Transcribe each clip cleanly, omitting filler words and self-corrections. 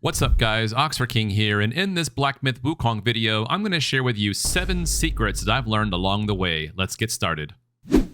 What's up guys, Oxford King here, and in this Black Myth Wukong video, I'm going to share with you 7 secrets that I've learned along the way. Let's get started.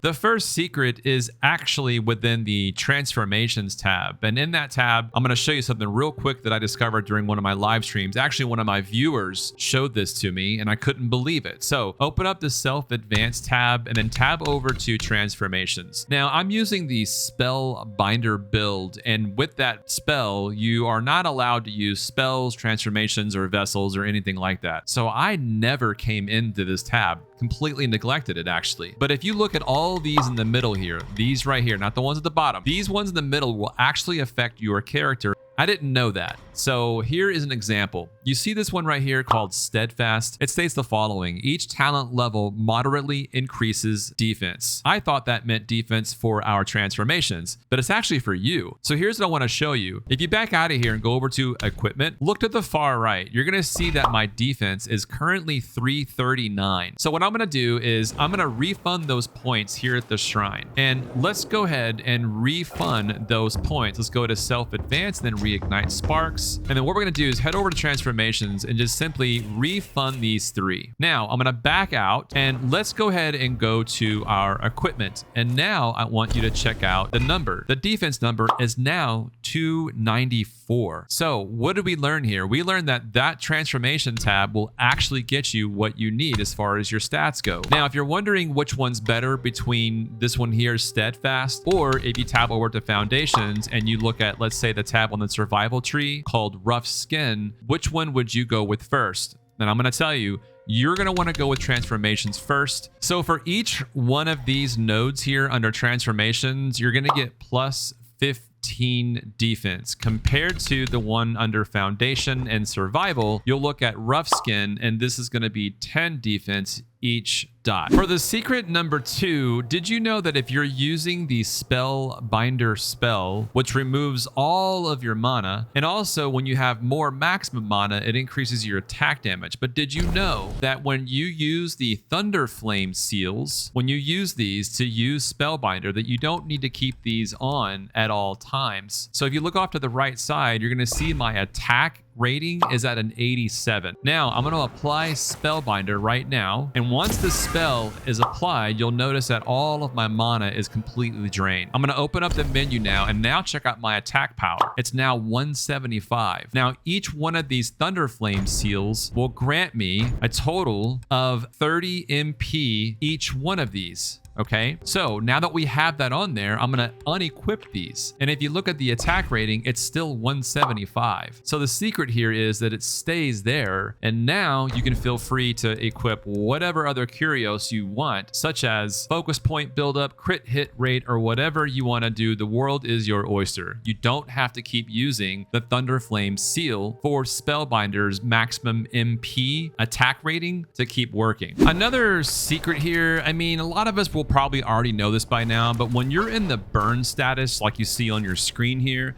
The first secret is actually within the transformations tab. And in that tab, I'm going to show you something real quick that I discovered during one of my live streams. Actually, one of my viewers showed this to me and I couldn't believe it. So open up the self advanced tab and then tab over to transformations. Now I'm using the spell binder build, and with that spell, you are not allowed to use spells, transformations, or vessels or anything like that. So I never came into this tab, completely neglected it actually. But if you look at all these in the middle here, these right here, not the ones at the bottom, these ones in the middle will actually affect your character. I didn't know that. So here is an example. You see this one right here called Steadfast. It states the following: each talent level moderately increases defense. I thought that meant defense for our transformations, but it's actually for you. So here's what I want to show you. If you back out of here and go over to equipment, look to the far right, you're going to see that my defense is currently 339. So what I'm going to do is I'm going to refund those points here at the shrine. And let's go ahead and refund those points. Let's go to self-advance, then reignite sparks. And then what we're going to do is head over to transformations and just simply refund these 3. Now I'm going to back out and let's go ahead and go to our equipment. And now I want you to check out the number. The defense number is now 294. So what did we learn here? We learned that that transformation tab will actually get you what you need as far as your stats go. Now, if you're wondering which one's better between this one here, Steadfast, or if you tab over to foundations and you look at, let's say, the tab on the survival tree called Rough Skin, which one would you go with first? And I'm going to tell you, you're going to want to go with transformations first. So for each one of these nodes here under transformations, you're going to get plus 15 defense compared to the one under foundation and survival. You'll look at rough skin and this is going to be 10 defense each dot. For the secret number 2, did you know that if you're using the spell binder spell, which removes all of your mana, and also when you have more maximum mana, it increases your attack damage. But did you know that when you use the thunder flame seals, when you use these to use spellbinder, that you don't need to keep these on at all times? So if you look off to the right side, you're going to see my attack rating is at an 87. Now I'm going to apply spellbinder right now, and once the spell is applied, you'll notice that all of my mana is completely drained. I'm going to open up the menu now, and now check out my attack power. It's now 175. Now each one of these thunder flame seals will grant me a total of 30 MP each one of these. Okay, so now that we have that on there, I'm going to unequip these. And if you look at the attack rating, it's still 175. So the secret here is that it stays there. And now you can feel free to equip whatever other Curios you want, such as focus point buildup, crit hit rate, or whatever you want to do. The world is your oyster. You don't have to keep using the Thunder Flame seal for Spellbinder's maximum MP attack rating to keep working. Another secret here, I mean, a lot of us will probably already know this by now, but when you're in the burn status like you see on your screen here,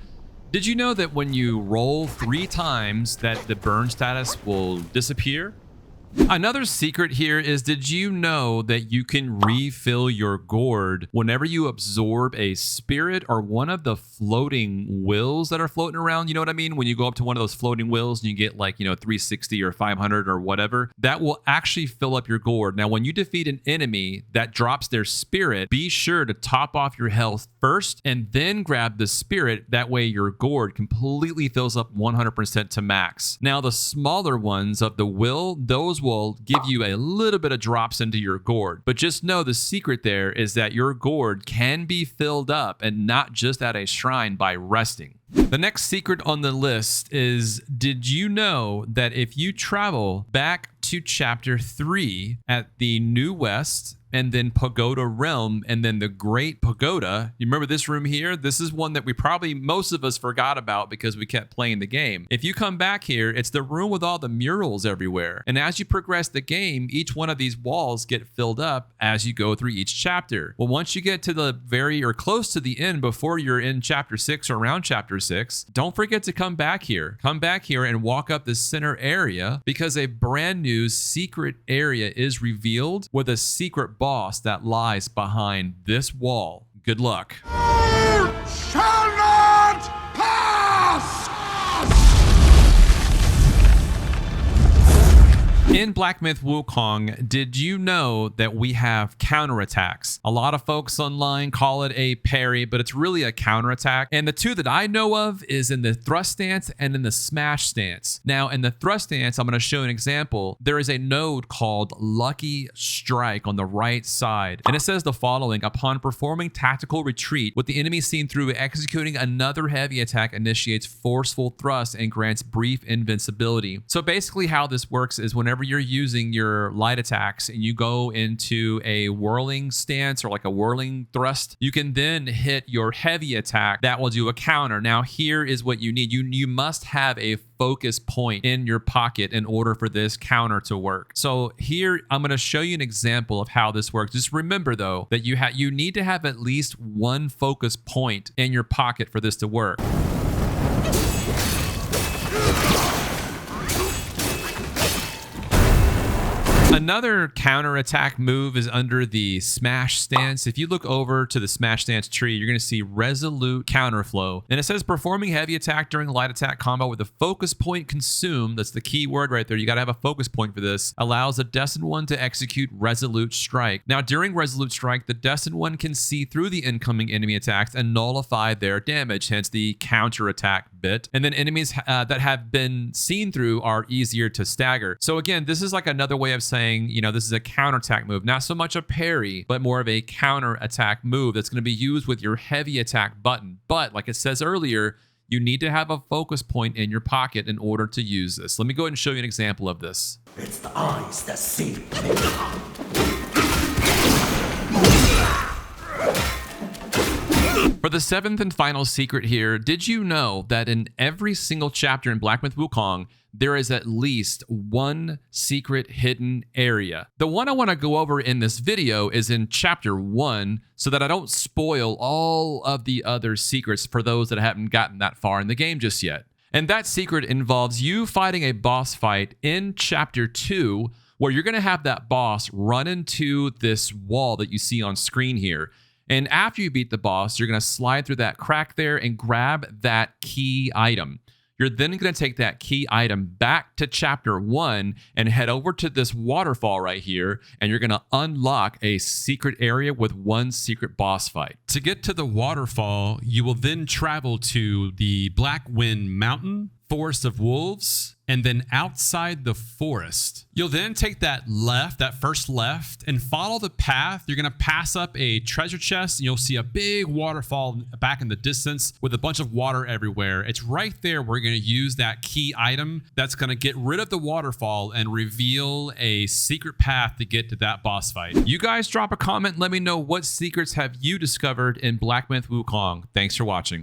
did you know that when you roll 3 times that the burn status will disappear? Another secret here is, did you know that you can refill your gourd whenever you absorb a spirit or one of the floating wills that are floating around? You know what I mean? When you go up to one of those floating wills and you get like, 360 or 500 or whatever, that will actually fill up your gourd. Now, when you defeat an enemy that drops their spirit, be sure to top off your health first and then grab the spirit. That way your gourd completely fills up 100% to max. Now, the smaller ones of the will, those will give you a little bit of drops into your gourd. But just know the secret there is that your gourd can be filled up and not just at a shrine by resting. The next secret on the list is, did you know that if you travel back to chapter 3 at the New West and then Pagoda Realm and then the Great Pagoda, you remember this room here? This is one that we probably, most of us forgot about because we kept playing the game. If you come back here, it's the room with all the murals everywhere. And as you progress the game, each one of these walls get filled up as you go through each chapter. Well, once you get to the very or close to the end before you're in chapter 6 or around chapter 6, don't forget to come back here. Come back here and walk up the center area because a brand new secret area is revealed with a secret boss that lies behind this wall. Good luck. You shall not pass! In Black Myth Wukong, did you know that we have counterattacks? A lot of folks online call it a parry, but it's really a counterattack. And the two that I know of is in the thrust stance and in the smash stance. Now, in the thrust stance, I'm going to show an example. There is a node called Lucky Strike on the right side. And it says the following: upon performing tactical retreat, with the enemy seen through, executing another heavy attack initiates forceful thrust and grants brief invincibility. So basically how this works is whenever you're using your light attacks and you go into a whirling stance or like a whirling thrust, you can then hit your heavy attack that will do a counter. Now here is what you need. You must have a focus point in your pocket in order for this counter to work. So here I'm going to show you an example of how this works. Just remember though that you need to have at least one focus point in your pocket for this to work. Another counterattack move is under the smash stance. If you look over to the smash stance tree, you're going to see resolute counterflow. And it says performing heavy attack during light attack combo with a focus point consumed. That's the key word right there. You got to have a focus point for this. Allows the destined one to execute resolute strike. Now, during resolute strike, the destined one can see through the incoming enemy attacks and nullify their damage, hence the counterattack bit. And then enemies that have been seen through are easier to stagger. So again, this is like another way of saying, you know, this is a counterattack move, not so much a parry, but more of a counterattack move that's going to be used with your heavy attack button. But like it says earlier, you need to have a focus point in your pocket in order to use this. Let me go ahead and show you an example of this. It's the eyes that see. For the seventh and final secret here, did you know that in every single chapter in Black Myth Wukong, there is at least one secret hidden area? The one I want to go over in this video is in chapter 1, so that I don't spoil all of the other secrets for those that haven't gotten that far in the game just yet. And that secret involves you fighting a boss fight in chapter 2, where you're going to have that boss run into this wall that you see on screen here. And after you beat the boss, you're going to slide through that crack there and grab that key item. You're then going to take that key item back to chapter 1 and head over to this waterfall right here, and you're going to unlock a secret area with one secret boss fight. To get to the waterfall, you will then travel to the Black Wind Mountain, Forest of Wolves, and then outside the forest. You'll then take that first left, and follow the path. You're gonna pass up a treasure chest, and you'll see a big waterfall back in the distance with a bunch of water everywhere. It's right there where you're gonna use that key item that's gonna get rid of the waterfall and reveal a secret path to get to that boss fight. You guys drop a comment, let me know what secrets have you discovered in Black Myth Wukong. Thanks for watching.